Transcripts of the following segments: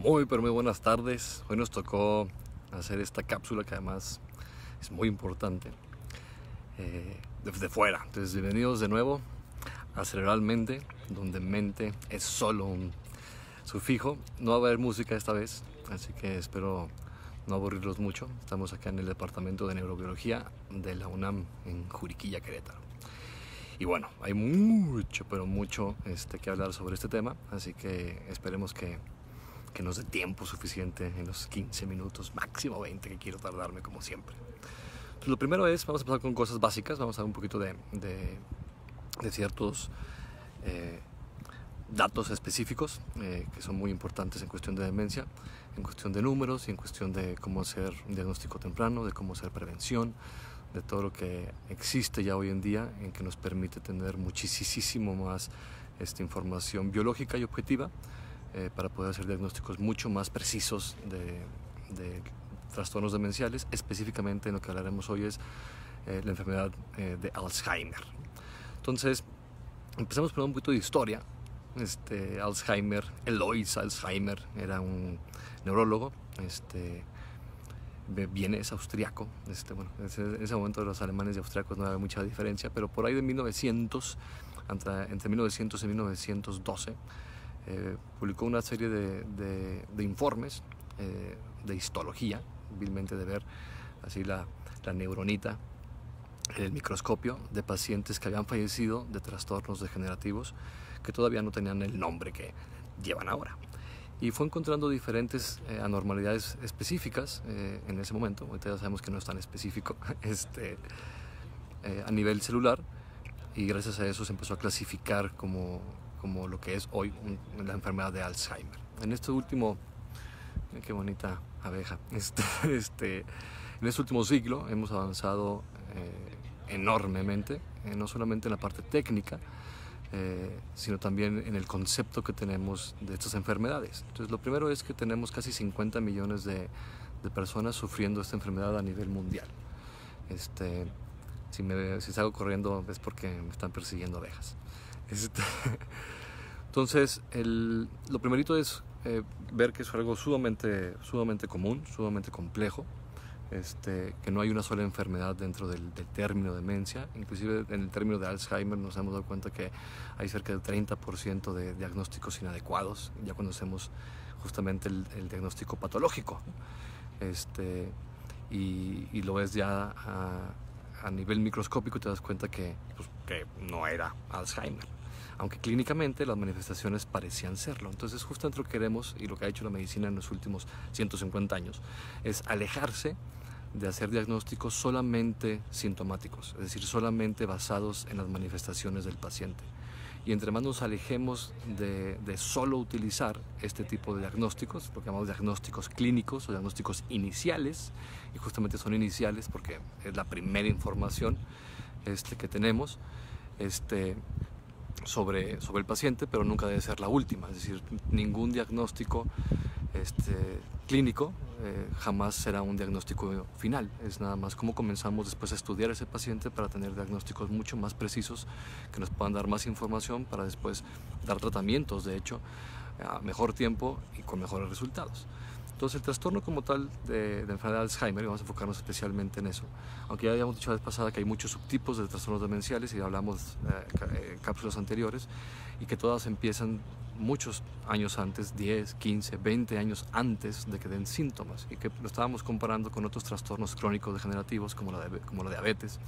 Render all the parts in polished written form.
Pero muy buenas tardes. Hoy nos tocó hacer esta cápsula que además es muy importante desde fuera. Entonces, bienvenidos de nuevo a Cerebralmente, donde mente es solo un sufijo. No va a haber música esta vez, así que espero no aburrirlos mucho. Estamos acá en el Departamento de Neurobiología de la UNAM en Juriquilla, Querétaro. Y bueno, hay mucho, pero mucho que hablar sobre este tema, así que esperemos que nos dé tiempo suficiente en los 15 minutos, máximo 20 que quiero tardarme como siempre. Entonces, lo primero es, vamos a empezar con cosas básicas, vamos a dar un poquito de ciertos datos específicos que son muy importantes en cuestión de demencia, en cuestión de números y en cuestión de cómo hacer un diagnóstico temprano, de cómo hacer prevención, de todo lo que existe ya hoy en día en que nos permite tener muchísimo más información biológica y objetiva para poder hacer diagnósticos mucho más precisos de trastornos demenciales. Específicamente en lo que hablaremos hoy es la enfermedad de Alzheimer. Entonces, empezamos por un poquito de historia. Alzheimer, Alois Alzheimer, era un neurólogo, es austriaco. En ese momento los alemanes y austriacos no había mucha diferencia, pero por ahí de 1900, entre 1900 y 1912, publicó una serie de informes de histología, vilmente de ver así la neuronita en el microscopio de pacientes que habían fallecido de trastornos degenerativos que todavía no tenían el nombre que llevan ahora. Y fue encontrando diferentes anormalidades específicas en ese momento. Ahorita ya sabemos que no es tan específico a nivel celular, y gracias a eso se empezó a clasificar como lo que es hoy la enfermedad de Alzheimer. En este último, qué bonita abeja, en este último siglo hemos avanzado enormemente, no solamente en la parte técnica, sino también en el concepto que tenemos de estas enfermedades. Entonces, lo primero es que tenemos casi 50 millones de personas sufriendo esta enfermedad a nivel mundial. Si salgo corriendo es porque me están persiguiendo abejas. Entonces, lo primerito es ver que es algo sumamente común, sumamente complejo, que no hay una sola enfermedad dentro del término demencia. Inclusive en el término de Alzheimer nos hemos dado cuenta que hay cerca del 30% de diagnósticos inadecuados, ya cuando hacemos justamente el diagnóstico patológico. Y lo ves ya a nivel microscópico y te das cuenta que no era Alzheimer, aunque clínicamente las manifestaciones parecían serlo. Entonces, justamente lo que queremos, y lo que ha hecho la medicina en los últimos 150 años, es alejarse de hacer diagnósticos solamente sintomáticos, es decir, solamente basados en las manifestaciones del paciente. Y entre más nos alejemos de solo utilizar este tipo de diagnósticos, lo que llamamos diagnósticos clínicos o diagnósticos iniciales, y justamente son iniciales porque es la primera información que tenemos sobre el paciente, pero nunca debe ser la última. Es decir, ningún diagnóstico clínico jamás será un diagnóstico final. Es nada más como comenzamos después a estudiar a ese paciente para tener diagnósticos mucho más precisos que nos puedan dar más información para después dar tratamientos, de hecho, a mejor tiempo y con mejores resultados. Entonces, el trastorno como tal de enfermedad de Alzheimer, y vamos a enfocarnos especialmente en eso, aunque ya habíamos dicho la vez pasada que hay muchos subtipos de trastornos demenciales y hablamos en cápsulas anteriores, y que todas empiezan muchos años antes, 10, 15, 20 años antes de que den síntomas, y que lo estábamos comparando con otros trastornos crónicos degenerativos como la diabetes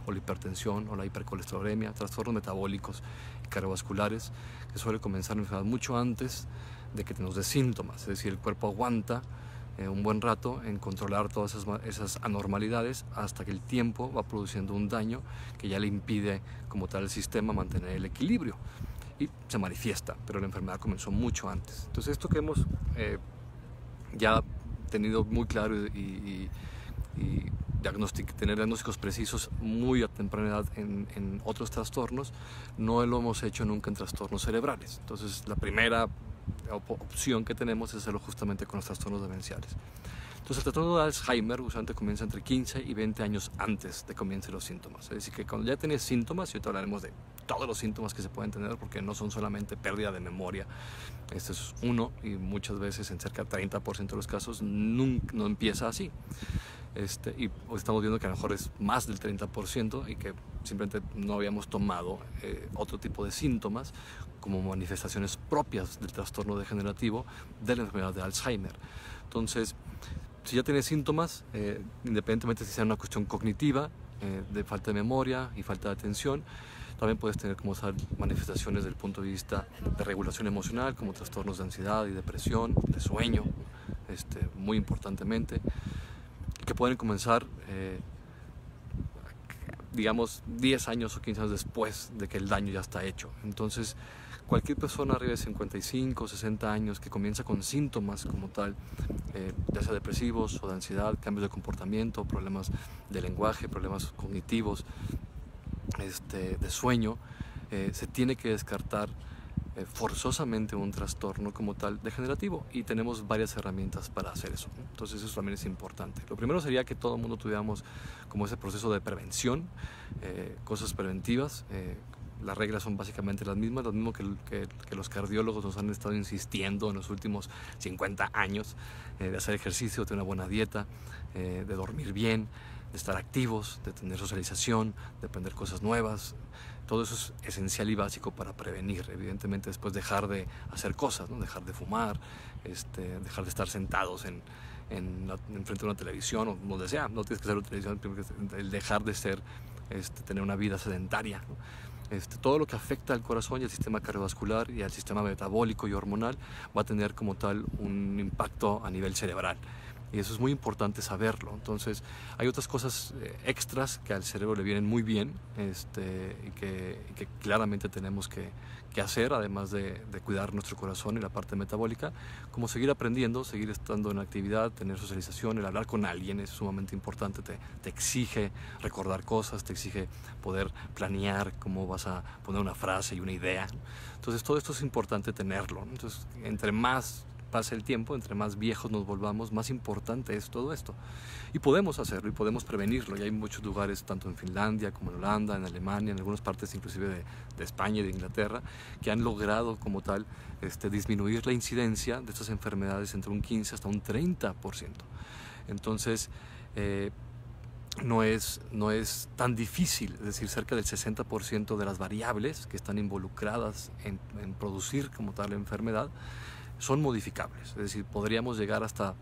o la hipertensión o la hipercolesterolemia, trastornos metabólicos y cardiovasculares que suele comenzar la enfermedad mucho antes de que nos dé síntomas. Es decir, el cuerpo aguanta un buen rato en controlar todas esas anormalidades hasta que el tiempo va produciendo un daño que ya le impide como tal el sistema mantener el equilibrio y se manifiesta, pero la enfermedad comenzó mucho antes. Entonces, esto que hemos ya tenido muy claro y tener diagnósticos precisos muy a temprana edad en otros trastornos, no lo hemos hecho nunca en trastornos cerebrales. Entonces, la primera opción que tenemos es hacerlo justamente con los trastornos demenciales. Entonces, el trastorno de Alzheimer usualmente comienza entre 15 y 20 años antes de que comiencen los síntomas. Es decir, que cuando ya tienes síntomas, y ahorita hablaremos de todos los síntomas que se pueden tener, porque no son solamente pérdida de memoria. Este es uno, y muchas veces en cerca del 30% de los casos no empieza así. Y estamos viendo que a lo mejor es más del 30% y que simplemente no habíamos tomado otro tipo de síntomas como manifestaciones propias del trastorno degenerativo de la enfermedad de Alzheimer. Entonces, si ya tienes síntomas, independientemente si sea una cuestión cognitiva, de falta de memoria y falta de atención, también puedes tener como manifestaciones desde el punto de vista de regulación emocional, como trastornos de ansiedad y depresión, de sueño, muy importantemente, que pueden comenzar, digamos, 10 años o 15 años después de que el daño ya está hecho. Entonces, cualquier persona arriba de 55 o 60 años que comienza con síntomas como tal, ya sea depresivos o de ansiedad, cambios de comportamiento, problemas de lenguaje, problemas cognitivos, de sueño, se tiene que descartar forzosamente un trastorno como tal degenerativo, y tenemos varias herramientas para hacer eso, ¿no? Entonces eso también es importante. Lo primero sería que todo el mundo tuviéramos como ese proceso de prevención, cosas preventivas. Las reglas son básicamente las mismas, lo mismo que los cardiólogos nos han estado insistiendo en los últimos 50 años, de hacer ejercicio, de tener una buena dieta, de dormir bien, de estar activos, de tener socialización, de aprender cosas nuevas. Todo eso es esencial y básico para prevenir. Evidentemente después dejar de hacer cosas, ¿no? Dejar de fumar, dejar de estar sentados enfrente de una televisión o donde sea. No tienes que ser una televisión, el dejar de tener una vida sedentaria, ¿no? Todo lo que afecta al corazón y al sistema cardiovascular y al sistema metabólico y hormonal va a tener como tal un impacto a nivel cerebral. Y eso es muy importante saberlo. Entonces, hay otras cosas extras que al cerebro le vienen muy bien, y que claramente tenemos que hacer, además de cuidar nuestro corazón y la parte metabólica, como seguir aprendiendo, seguir estando en actividad, tener socialización, el hablar con alguien es sumamente importante. Te exige recordar cosas, te exige poder planear cómo vas a poner una frase y una idea. Entonces, todo esto es importante tenerlo. Entonces, entre más pase el tiempo, entre más viejos nos volvamos, más importante es todo esto. Y podemos hacerlo y podemos prevenirlo. Y hay muchos lugares, tanto en Finlandia como en Holanda, en Alemania, en algunas partes inclusive de España y de Inglaterra, que han logrado como tal disminuir la incidencia de estas enfermedades entre un 15 hasta un 30%. Entonces, no es tan difícil, es decir, cerca del 60% de las variables que están involucradas en producir como tal la enfermedad son modificables. Es decir, podríamos llegar hasta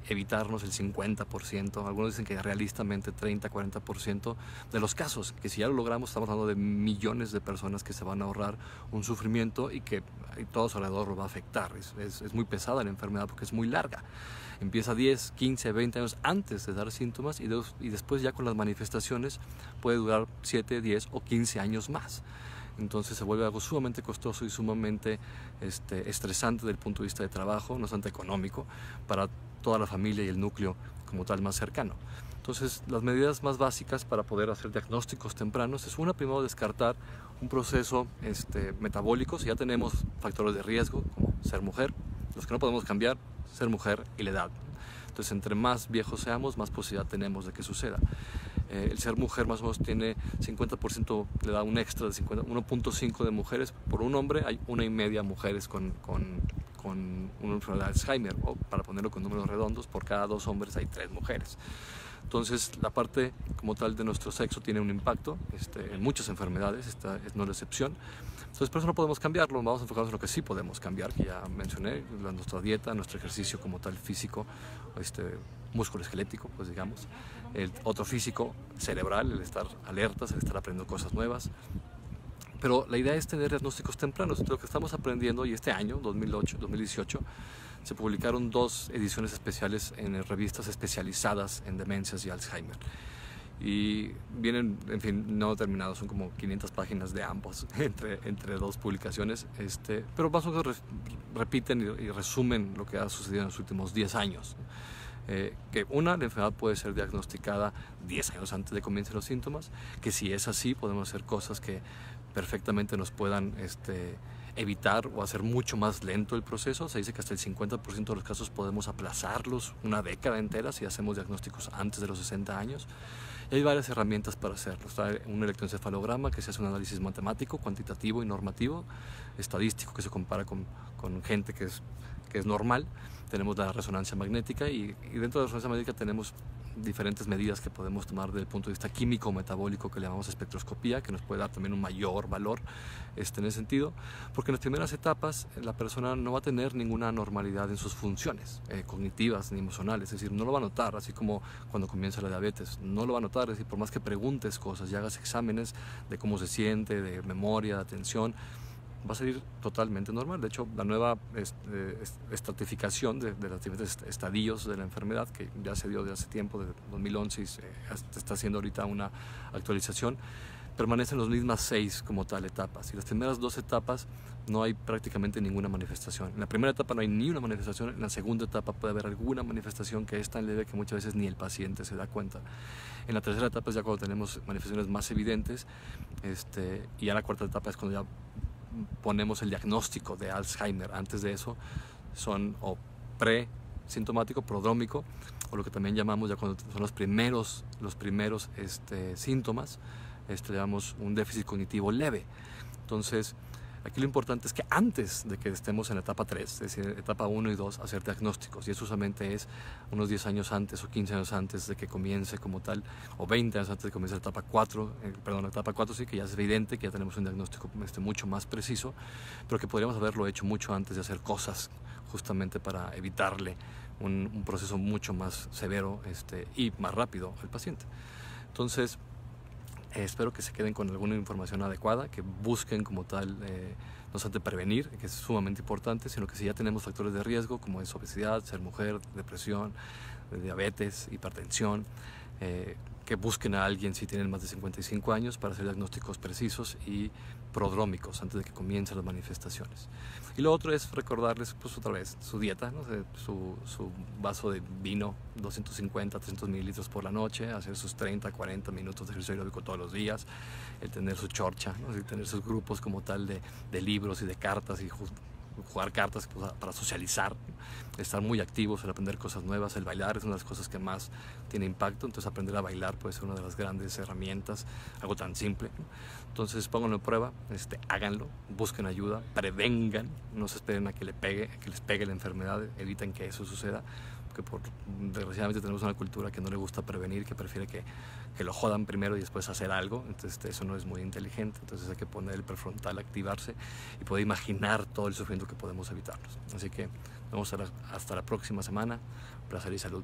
evitarnos el 50%, algunos dicen que realistamente 30-40% de los casos, que si ya lo logramos estamos hablando de millones de personas que se van a ahorrar un sufrimiento y que todo su alrededor lo va a afectar. Es muy pesada la enfermedad porque es muy larga. Empieza 10, 15, 20 años antes de dar síntomas y después ya con las manifestaciones puede durar 7, 10 o 15 años más. Entonces se vuelve algo sumamente costoso y sumamente estresante desde el punto de vista de trabajo, no tanto económico, para toda la familia y el núcleo como tal más cercano. Entonces, las medidas más básicas para poder hacer diagnósticos tempranos es primero descartar un proceso metabólico. Si ya tenemos factores de riesgo como ser mujer, los que no podemos cambiar, ser mujer y la edad. Entonces, entre más viejos seamos, más posibilidad tenemos de que suceda. El ser mujer más o menos tiene 50%, le da un extra de 1.5 de mujeres por un hombre, hay 1,5 mujeres con una enfermedad de Alzheimer, o para ponerlo con números redondos, por cada 2 hombres hay 3 mujeres. Entonces, la parte como tal de nuestro sexo tiene un impacto en muchas enfermedades, esta no es la excepción. Entonces, por eso no podemos cambiarlo, vamos a enfocarnos en lo que sí podemos cambiar, que ya mencioné, nuestra dieta, nuestro ejercicio como tal físico, músculo esquelético, pues digamos, el otro físico, cerebral, el estar alertas, el estar aprendiendo cosas nuevas. Pero la idea es tener diagnósticos tempranos. Lo que estamos aprendiendo, y este año, 2018, se publicaron 2 ediciones especiales en revistas especializadas en demencias y Alzheimer. Y vienen, en fin, no terminados, son como 500 páginas de ambos entre 2 publicaciones, pero más o menos repiten y resumen lo que ha sucedido en los últimos 10 años. Que la enfermedad puede ser diagnosticada 10 años antes de que comiencen los síntomas, que si es así podemos hacer cosas que perfectamente nos puedan evitar o hacer mucho más lento el proceso. Se dice que hasta el 50% de los casos podemos aplazarlos una década entera si hacemos diagnósticos antes de los 60 años. Y hay varias herramientas para hacerlo. Está un electroencefalograma, que se hace un análisis matemático, cuantitativo y normativo, estadístico, que se compara con gente que es normal. Tenemos la resonancia magnética y dentro de la resonancia magnética tenemos diferentes medidas que podemos tomar desde el punto de vista químico o metabólico, que le llamamos espectroscopía, que nos puede dar también un mayor valor en ese sentido, porque en las primeras etapas la persona no va a tener ninguna normalidad en sus funciones cognitivas ni emocionales, es decir, no lo va a notar, así como cuando comienza la diabetes, no lo va a notar, es decir, por más que preguntes cosas y hagas exámenes de cómo se siente, de memoria, de atención, va a salir totalmente normal. De hecho, la nueva estratificación de los diferentes estadios de la enfermedad, que ya se dio de hace tiempo, de 2011, y se está haciendo ahorita una actualización, permanecen las mismas 6 como tal etapas. Y las primeras 2 etapas no hay prácticamente ninguna manifestación. En la primera etapa no hay ni una manifestación, en la segunda etapa puede haber alguna manifestación que es tan leve que muchas veces ni el paciente se da cuenta. En la tercera etapa es ya cuando tenemos manifestaciones más evidentes, y ya la cuarta etapa es cuando ya ponemos el diagnóstico de Alzheimer. Antes de eso son o pre-sintomático, prodrómico, o lo que también llamamos ya cuando son los primeros síntomas, le llamamos un déficit cognitivo leve. Entonces, aquí lo importante es que antes de que estemos en la etapa 3, es decir, etapa 1 y 2, hacer diagnósticos, y eso usualmente es unos 10 años antes o 15 años antes de que comience como tal, o 20 años antes de que comience la etapa 4, la etapa 4 sí, que ya es evidente que ya tenemos un diagnóstico mucho más preciso, pero que podríamos haberlo hecho mucho antes de hacer cosas justamente para evitarle un proceso mucho más severo y más rápido al paciente. Entonces, espero que se queden con alguna información adecuada, que busquen como tal, no solamente prevenir, que es sumamente importante, sino que si ya tenemos factores de riesgo como es obesidad, ser mujer, depresión, diabetes, hipertensión, que busquen a alguien si tienen más de 55 años para hacer diagnósticos precisos y prodrómicos antes de que comiencen las manifestaciones. Y lo otro es recordarles pues otra vez su dieta, ¿no? Su vaso de vino, 250, 300 mililitros por la noche, hacer sus 30, 40 minutos de ejercicio aeróbico todos los días, el tener su chorcha, ¿no? El tener sus grupos como tal de libros y de cartas y jugar cartas para socializar, estar muy activos, el aprender cosas nuevas, el bailar es una de las cosas que más tiene impacto, entonces aprender a bailar puede ser una de las grandes herramientas, algo tan simple, ¿no? Entonces pónganlo en prueba, háganlo, busquen ayuda, prevengan, no se esperen a que les pegue la enfermedad, eviten que eso suceda, porque desgraciadamente tenemos una cultura que no le gusta prevenir, que prefiere que lo jodan primero y después hacer algo, entonces eso no es muy inteligente, entonces hay que poner el prefrontal a activarse y poder imaginar todo el sufrimiento que podemos evitarnos. Así que vamos hasta la próxima semana, placer y salud.